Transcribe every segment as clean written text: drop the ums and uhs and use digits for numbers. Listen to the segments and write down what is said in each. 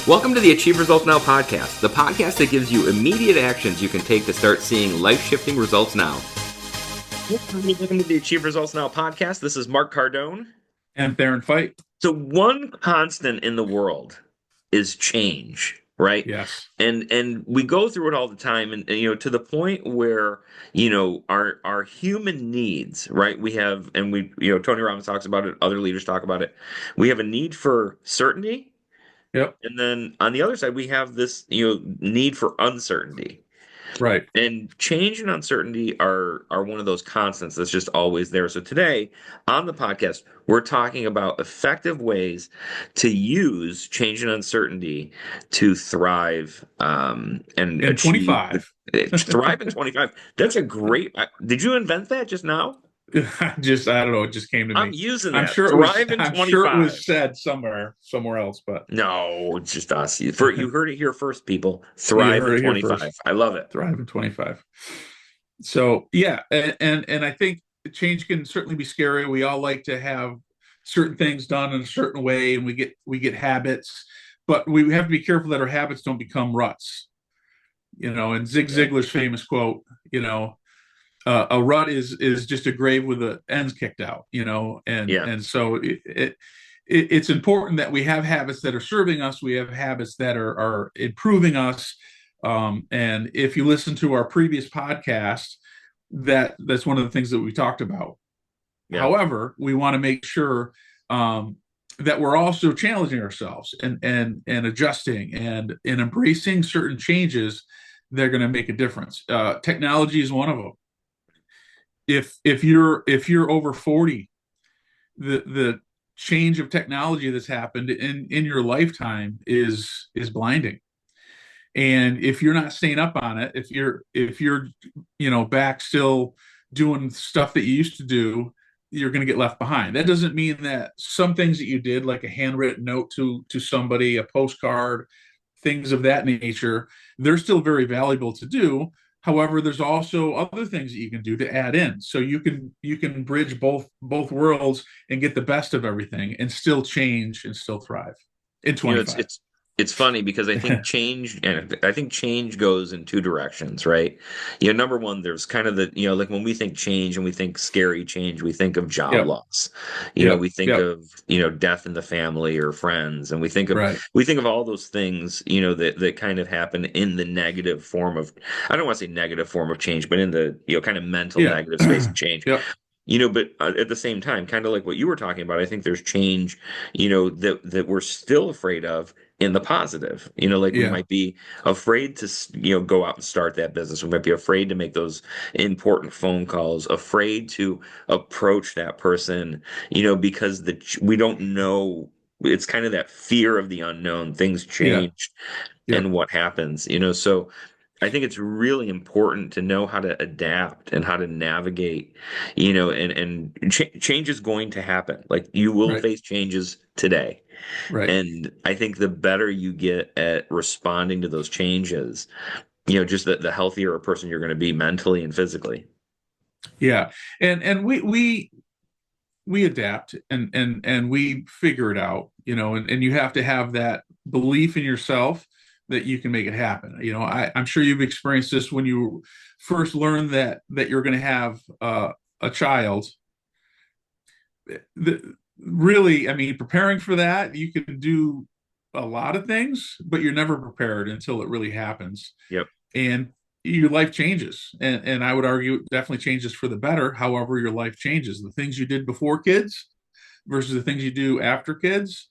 Welcome to the Achieve Results Now podcast, the podcast that gives you immediate actions you can take to start seeing life-shifting results now. Welcome to the Achieve Results Now podcast. This is Mark Cardone. And Theron Feidt. So one constant in the world is change, right? Yes. And we go through it all the time, and to the point where our human needs, right? We have, and we Tony Robbins talks about it, other leaders talk about it. We have a need for certainty. Yep. And then on the other side, we have this, need for uncertainty. Right. And change and uncertainty are one of those constants that's just always there. So today on the podcast, we're talking about effective ways to use change and uncertainty to thrive and in achieve 25. Thrive in 25. That's a great. Did you invent that just now? I don't know. It just came to me. I'm using that. I'm sure Thrive in 25. I'm sure it was said somewhere else, but no, it's just us. You heard it here first, people. Thrive in 25. I love it. Thrive in 25. So yeah, and I think change can certainly be scary. We all like to have certain things done in a certain way, and we get habits, but we have to be careful that our habits don't become ruts. And Zig Ziglar's famous quote, a rut is just a grave with the ends kicked out, and so it's important that we have habits that are serving us. We have habits that are improving us. And if you listen to our previous podcast, that's one of the things that we talked about. Yeah. However, we want to make sure that we're also challenging ourselves and adjusting and embracing certain changes that are going to make a difference. Technology is one of them. If you're over 40, the change of technology that's happened in your lifetime is blinding. And if you're not staying up on it, if you're back still doing stuff that you used to do, you're going to get left behind. That doesn't mean that some things that you did, like a handwritten note to somebody, a postcard, things of that nature, they're still very valuable to do. However, there's also other things that you can do to add in, so you can bridge both worlds and get the best of everything, and still change and still thrive in 25. It's funny because I think change goes in two directions, right? Number one, there's kind of the like when we think change and we think scary change, we think of job loss. We think of death in the family or friends, and we think of all those things that kind of happen in the negative form of, I don't want to say negative form of change, but in the kind of mental negative space of change. But at the same time, kind of like what you were talking about, I think there's change, that we're still afraid of in the positive. We might be afraid to, go out and start that business. We might be afraid to make those important phone calls, afraid to approach that person, because we don't know. It's kind of that fear of the unknown. Things change and what happens, so I think it's really important to know how to adapt and how to navigate, and change is going to happen. Like, you will face changes today. Right. And I think the better you get at responding to those changes, just the healthier a person you're going to be mentally and physically. Yeah. And we adapt and we figure it out, and you have to have that belief in yourself that you can make it happen. I'm sure you've experienced this when you first learned that you're going to have a child. Really, I mean, preparing for that, you can do a lot of things, but you're never prepared until it really happens. Yep. And your life changes. And I would argue it definitely changes for the better. However, your life changes. The things you did before kids versus the things you do after kids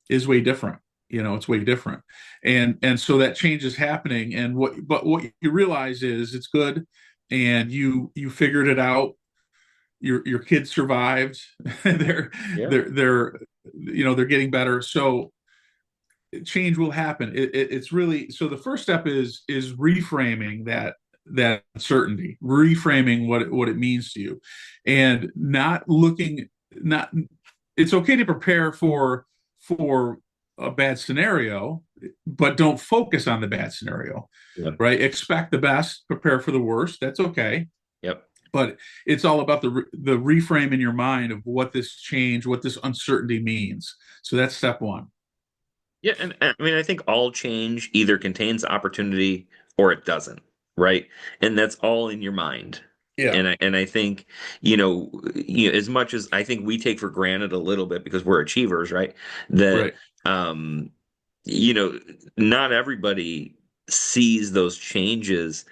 is way different. It's way different. And so that change is happening. And what you realize is it's good. And you figured it out. Your kids survived. they're getting better. So change will happen. It's really, so the first step is reframing that uncertainty, reframing what it means to you, and it's okay to prepare for a bad scenario, but don't focus on the bad scenario. Right? Expect the best, prepare for the worst. That's okay. Yep. But it's all about the reframe in your mind of what this change, what this uncertainty means. So that's step one. Yeah, and I mean, I think all change either contains opportunity or it doesn't, right? And that's all in your mind. Yeah. And I think, as much as I think we take for granted a little bit because we're achievers, right? That Right. um, you know, not everybody sees those changes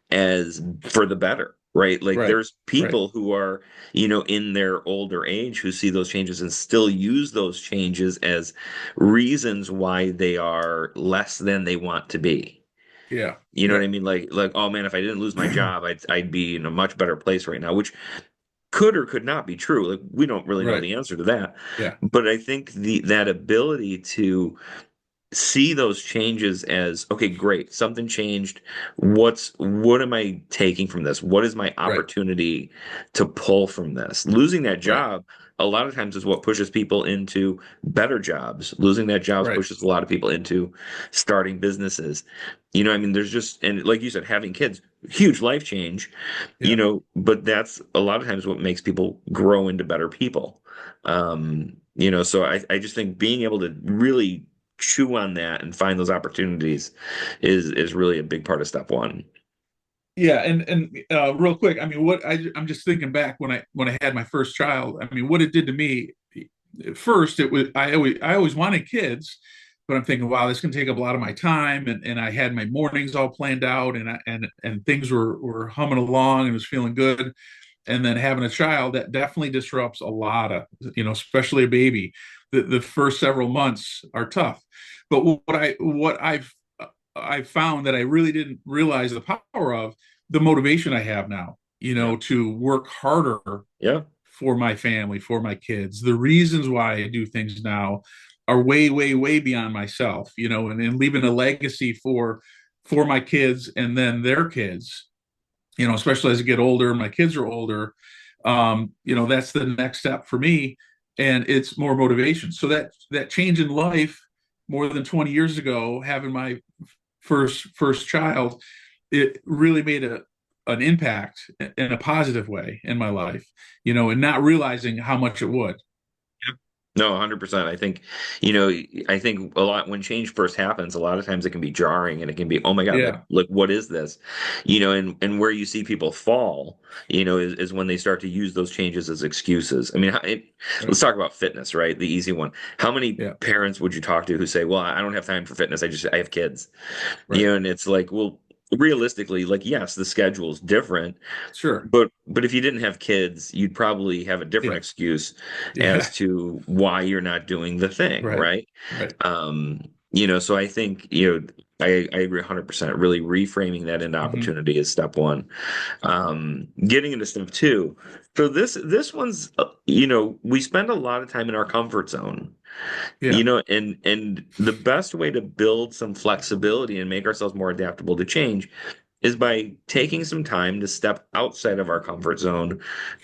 as for the better, right? Like Right. there's Right. people who are, in their older age who see those changes and still use those changes as reasons why they are less than they want to be. Yeah. You know what Yeah. I mean? Like, oh man, if I didn't lose my job, I'd be in a much better place right now, which could or could not be true. Like we don't really know Right. the answer to that. Yeah. But I think that ability to see those changes as okay, great, something changed. What am I taking from this? What is my Right. opportunity to pull from this? Losing that Right. job a lot of times is what pushes people into better jobs. Losing that job Right. pushes a lot of people into starting businesses. I mean, there's just, and like you said, having kids, huge life change, Yeah. but that's a lot of times what makes people grow into better people. So I just think being able to really chew on that and find those opportunities is really a big part of step one. Yeah, and real quick, I mean, I'm just thinking back when I had my first child. I mean, what it did to me. At first, it was I always wanted kids, but I'm thinking, wow, this can take up a lot of my time, and I had my mornings all planned out, and things were humming along and was feeling good. And then having a child, that definitely disrupts a lot of, especially a baby. The first several months are tough, but what I've found that I really didn't realize the power of, the motivation I have now, Yeah. to work harder Yeah. for my family, for my kids. The reasons why I do things now are way, way, way beyond myself, and leaving a legacy for my kids and then their kids, especially as I get older, my kids are older. That's the next step for me. And it's more motivation. So that change in life more than 20 years ago, having my first child, it really made an impact in a positive way in my life, and not realizing how much it would. No, 100%. I think a lot when change first happens, a lot of times it can be jarring and it can be, oh my God, like, Yeah. look, what is this? And where you see people fall, is when they start to use those changes as excuses. I mean, Right. let's talk about fitness, right? The easy one. How many Yeah. parents would you talk to who say, well, I don't have time for fitness. I have kids, Right. and it's like, well, realistically, like, yes, the schedule's different. Sure. But if you didn't have kids, you'd probably have a different Yeah. excuse as Yeah. to why you're not doing the thing, Right. right? Right. So I think, I agree 100%. Really reframing that into Hmm. opportunity is step one. Getting into step two. So this one's, we spend a lot of time in our comfort zone, Yeah. and the best way to build some flexibility and make ourselves more adaptable to change is by taking some time to step outside of our comfort zone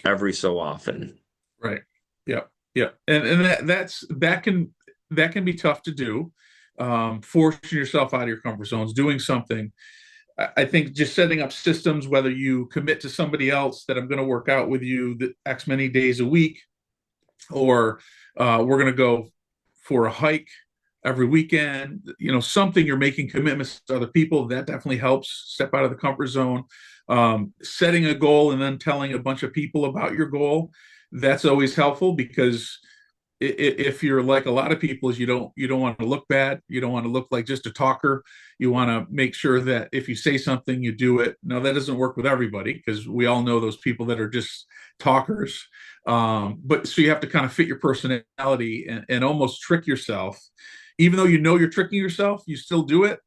every so often. Right. Yeah. Yeah. And that can be tough to do. Forcing yourself out of your comfort zones, doing something. I think just setting up systems, whether you commit to somebody else that I'm going to work out with you the X many days a week, or we're going to go for a hike every weekend, something, you're making commitments to other people, that definitely helps step out of the comfort zone. Setting a goal and then telling a bunch of people about your goal, that's always helpful, because if you're like a lot of people, is you don't want to look bad, you don't want to look like just a talker. You want to make sure that if you say something, you do it. Now that doesn't work with everybody, because we all know those people that are just talkers. But so you have to kind of fit your personality, and almost trick yourself, even though you're tricking yourself, you still do it.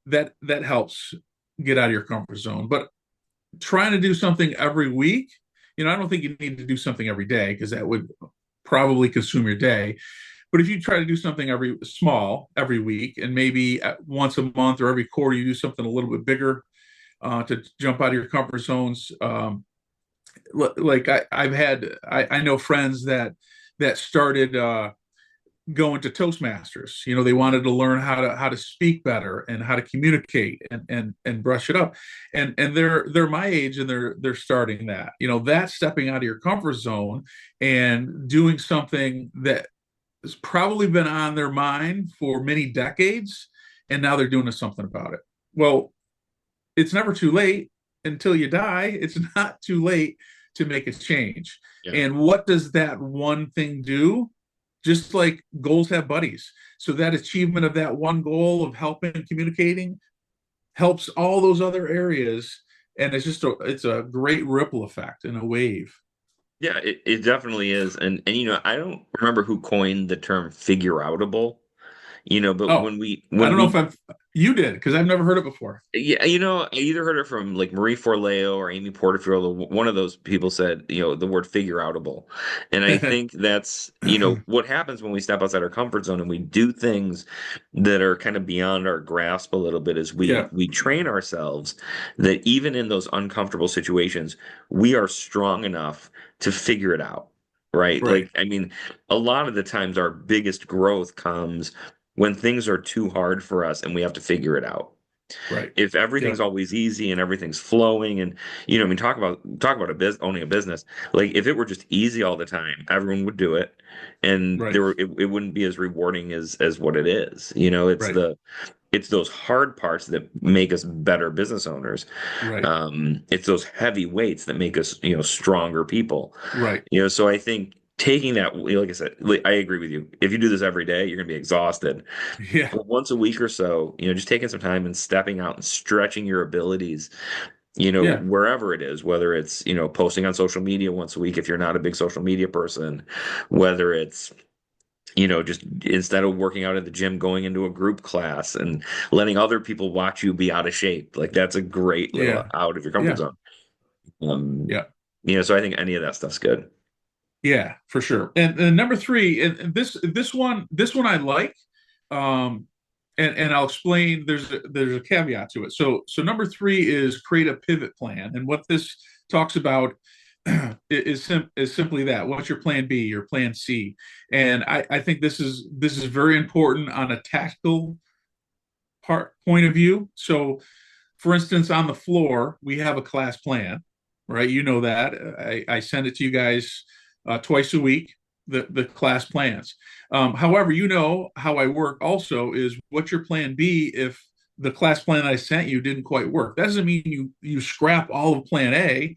That helps get out of your comfort zone. But trying to do something every week, I don't think you need to do something every day, because that would probably consume your day. But if you try to do something every week, and maybe once a month or every quarter you do something a little bit bigger, to jump out of your comfort zones. Like I know friends that started going to Toastmasters. They wanted to learn how to speak better and how to communicate, and brush it up. And they're my age, and they're starting that. That's stepping out of your comfort zone and doing something that has probably been on their mind for many decades, and now they're doing something about it. Well, it's never too late until you die. It's not too late to make a change. Yeah. And what does that one thing do? Just like goals have buddies. So that achievement of that one goal of helping communicating helps all those other areas. And it's a great ripple effect and a wave. Yeah, it definitely is. And I don't remember who coined the term figure outable, but Oh, I don't know if I've you did because I've never heard it before. yeah, I either heard it from like Marie Forleo or Amy Porterfield. One of those people said, the word figure outable. And I think that's, what happens when we step outside our comfort zone and we do things that are kind of beyond our grasp a little bit is we Yeah, we train ourselves that even in those uncomfortable situations, we are strong enough to figure it out. Right? right, Like, I mean, a lot of the times our biggest growth comes when things are too hard for us and we have to figure it out. right. If Yeah, everything's always easy and everything's flowing and I mean talk about owning a business. Like if it were just easy all the time, everyone would do it and right, it wouldn't be as rewarding as what it is. It's right, it's those hard parts that make us better business owners. right, It's those heavy weights that make us, stronger people. right. So I think taking that, like I said, like, I agree with you. If you do this every day, you're going to be exhausted. Yeah, But once a week or so, just taking some time and stepping out and stretching your abilities, yeah, wherever it is, whether it's, posting on social media once a week if you're not a big social media person, whether it's, just instead of working out at the gym, going into a group class and letting other people watch you be out of shape. Like that's a great little yeah, out of your comfort yeah, zone. Um, yeah. so I think any of that stuff's good. Yeah, for sure. And number three, and this one I like, um, and I'll explain. There's a caveat to it. So number three is create a pivot plan, and what this talks about is simply that. What's your plan B, your plan C? And I think this is very important on a tactical point of view. So, for instance, on the floor, we have a class plan, right? You know that. I send it to you guys twice a week, the class plans. However, you know how I work also is what's your plan B if the class plan I sent you didn't quite work? That doesn't mean you scrap all of plan A.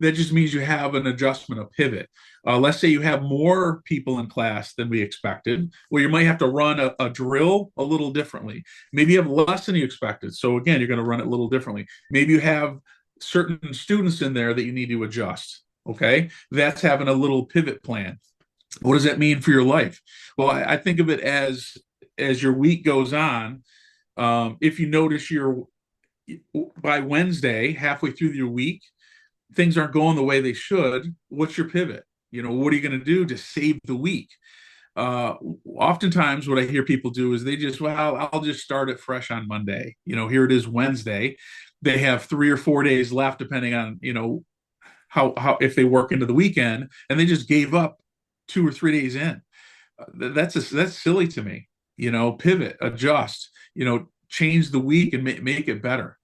That just means you have an adjustment, a pivot. Let's say you have more people in class than we expected. Well, you might have to run a drill a little differently. Maybe you have less than you expected. So again, you're going to run it a little differently. Maybe you have certain students in there that you need to adjust. Okay. That's having a little pivot plan. What does that mean for your life? Well, I think of it as your week goes on. If you notice your by Wednesday, halfway through your week, things aren't going the way they should, what's your pivot? What are you going to do to save the week? uh, Oftentimes what I hear people do is they just, well, I'll just start it fresh on Monday. Here it is Wednesday. They have 3 or 4 days left, depending on, how if they work into the weekend, and they just gave up 2 or 3 days in. That's silly to me. Pivot, adjust, change the week and make it better.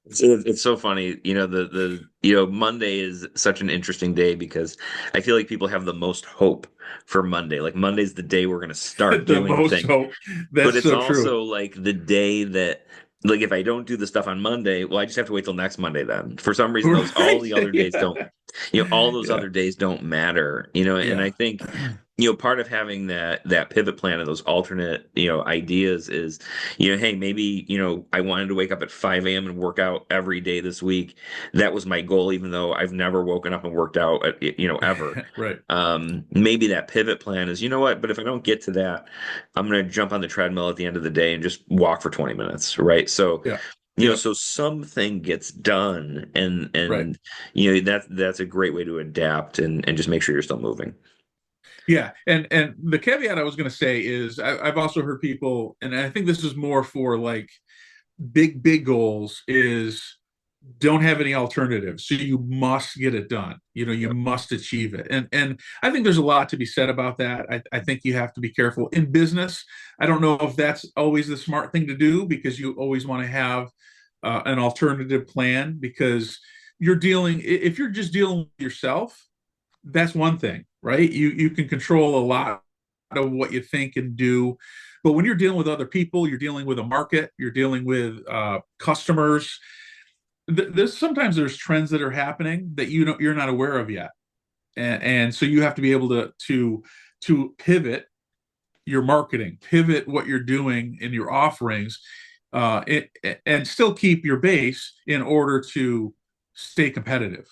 It's so funny, Monday is such an interesting day because I feel like people have the most hope for Monday. Like Monday's the day we're going to start The doing most things. hope. But That's it's so true. also like the day that, like, if I don't do the stuff on Monday, well, I just have to wait till next Monday then. For some reason, those all Right. the other days Yeah. don't, all those Yeah. other days don't matter, and Yeah. I think, part of having that pivot plan and those alternate, ideas is, hey, maybe, I wanted to wake up at 5 a.m. and work out every day this week. That was my goal, even though I've never woken up and worked out, ever. Right. Maybe that pivot plan is, what, but if I don't get to that, I'm going to jump on the treadmill at the end of the day and just walk for 20 minutes, right? So, Yeah. Yeah. so something gets done and Right. that's a great way to adapt and just make sure you're still moving. Yeah, and the caveat I was going to say is I've also heard people, and I think this is more for like big goals, is don't have any alternatives. So you must get it done. You Yep. must achieve it. And I think there's a lot to be said about that. I think you have to be careful in business. I don't know if that's always the smart thing to do because you always want to have an alternative plan because if you're just dealing with yourself, that's one thing, right? You can control a lot of what you think and do. But when you're dealing with other people, you're dealing with a market, you're dealing with customers. Sometimes there's trends that are happening that you're not aware of yet, and so you have to be able to pivot your marketing, pivot what you're doing in your offerings, and still keep your base in order to stay competitive.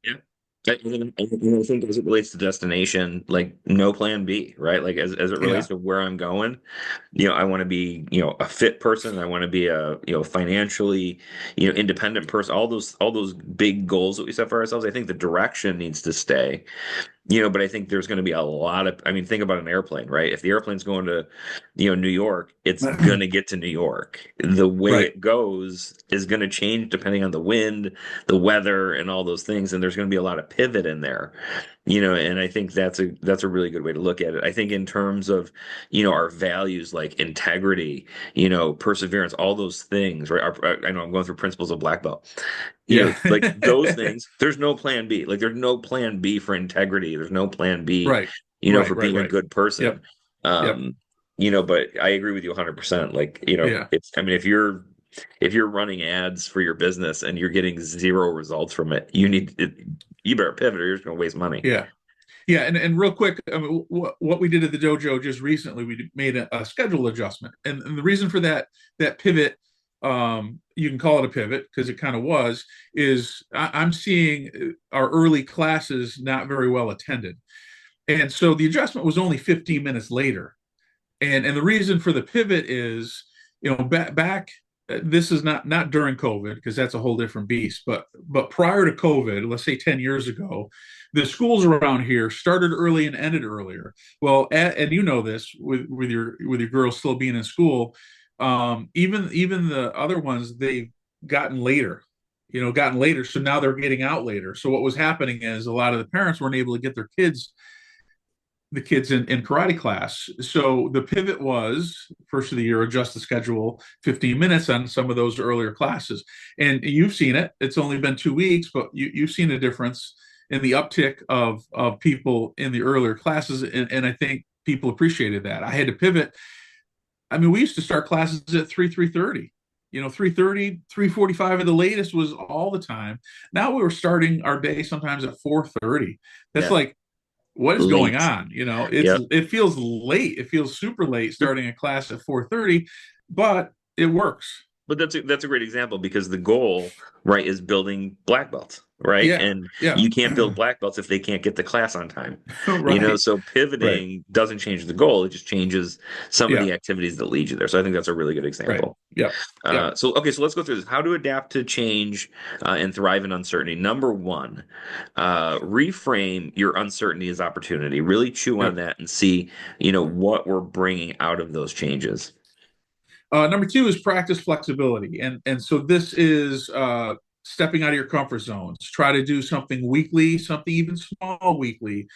Yeah. I think as it relates to destination, like no plan B, right? Like as it relates Yeah. to where I'm going, I want to be, a fit person. I want to be a, financially, independent person. All those big goals that we set for ourselves. I think the direction needs to stay. But I think there's going to be a lot of, I mean, think about an airplane, right? If the airplane's going to, New York, it's going to get to New York. The way Right. it goes is going to change depending on the wind, the weather, and all those things. And there's going to be a lot of pivot in there, and I think that's a really good way to look at it. I think in terms of, our values like integrity, perseverance, all those things, right? I know I'm going through principles of black belt. Yeah. Like those things, there's no plan B. Like there's no plan B for integrity. There's no plan B, Right. Right. for Right. being a Right. good person. Yep. Yep. But I agree with you 100%. Like, Yeah. I mean, if you're running ads for your business and you're getting zero results from it, you better pivot or you're just going to waste money. Yeah. Yeah, and real quick, I mean, what we did at the dojo just recently, we made a schedule adjustment, and the reason for that pivot, you can call it a pivot because it kind of was, is I'm seeing our early classes not very well attended, and so the adjustment was only 15 minutes later, and the reason for the pivot is, back this is not during COVID because that's a whole different beast, but prior to COVID, let's say 10 years ago, the schools around here started early and ended earlier. Well, and you know this with your girls still being in school, even the other ones they've gotten later, gotten later. So now they're getting out later. So what was happening is a lot of the parents weren't able to get the kids in karate class. So the pivot was first of the year, adjust the schedule 15 minutes on some of those earlier classes. And you've seen it. It's only been 2 weeks, but you've seen a difference in the uptick of people in the earlier classes. And I think people appreciated that. I had to pivot. I mean, we used to start classes at 3:30. 3:30, 3:45 at the latest was all the time. Now we were starting our day sometimes at 4:30. That's Yeah. like, what is going Late. on? Yeah. It feels late. It feels super late starting a class at 4:30, but it works. But that's a great example because the goal, right, is building black belts, right? Yeah. And Yeah. you can't build black belts if they can't get to class on time. Right. So Right. pivoting doesn't change the goal, it just changes some of Yeah. the activities that lead you there. So I think that's a really good Right. example. Yeah. Yeah. So let's go through this. How to adapt to change and thrive in uncertainty. Number one, reframe your uncertainty as opportunity. Really chew Yeah. on that and see, what we're bringing out of those changes. Number two is practice flexibility, and so this is stepping out of your comfort zones. Try to do something weekly, something even small weekly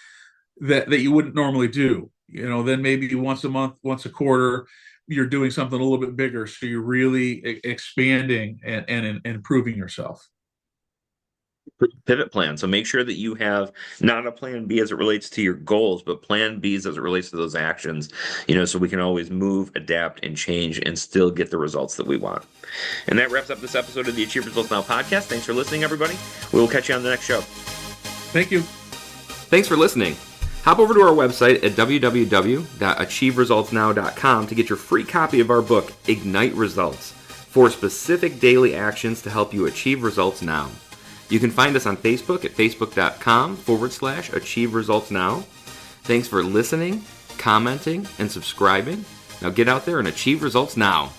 that you wouldn't normally do. Then maybe once a month, once a quarter, you're doing something a little bit bigger. So you're really expanding and improving yourself. Pivot plan. So make sure that you have not a plan B as it relates to your goals, but plan Bs as it relates to those actions, so we can always move, adapt, and change and still get the results that we want. And that wraps up this episode of the Achieve Results Now podcast. Thanks for listening, everybody. We will catch you on the next show. Thank you. Thanks for listening. Hop over to our website at www.achieveresultsnow.com to get your free copy of our book, Ignite Results, 4 specific daily actions to help you achieve results now. You can find us on Facebook at facebook.com/Achieve Results Now. Thanks for listening, commenting, and subscribing. Now get out there and achieve results now.